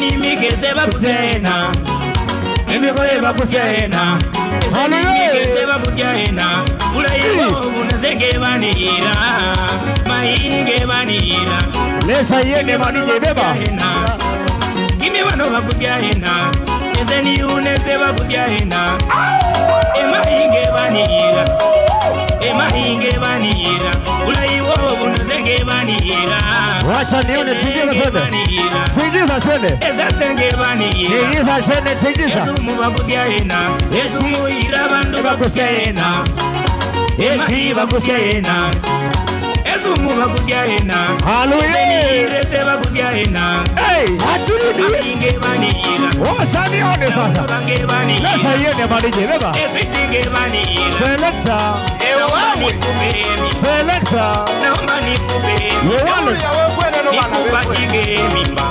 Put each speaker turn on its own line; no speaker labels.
Eseni migeze bakusyena Emikoye bakusyena Eseni migeze bakusyena Ulayibo bunazenge banira Mayinge banira
Lesa yene manije beba
Kimi bano bakusyena Eseni uneze bakusyena Mayinge banira Mayinge banira Ulayibo bunazenge banira
Wacha nione tingiza twende. Tingiza twende.
Esasenge banira
Tingiza twende tingiza.
Yesu mubakusyena Yesu muira bandu bakusyena Eti bakusyena Yesu mubakusyena
Hallelujah.
Irese bakusyena
Hey, hatulidi.
Mayinge banira
Wacha nione sasa.
Bange banira
Lesa yene manije beba.
Eswitinge banira
Selector.
Ewawe kubemi
Selector.
Naomba nikubemi
Yohane.
Nikupachike mimba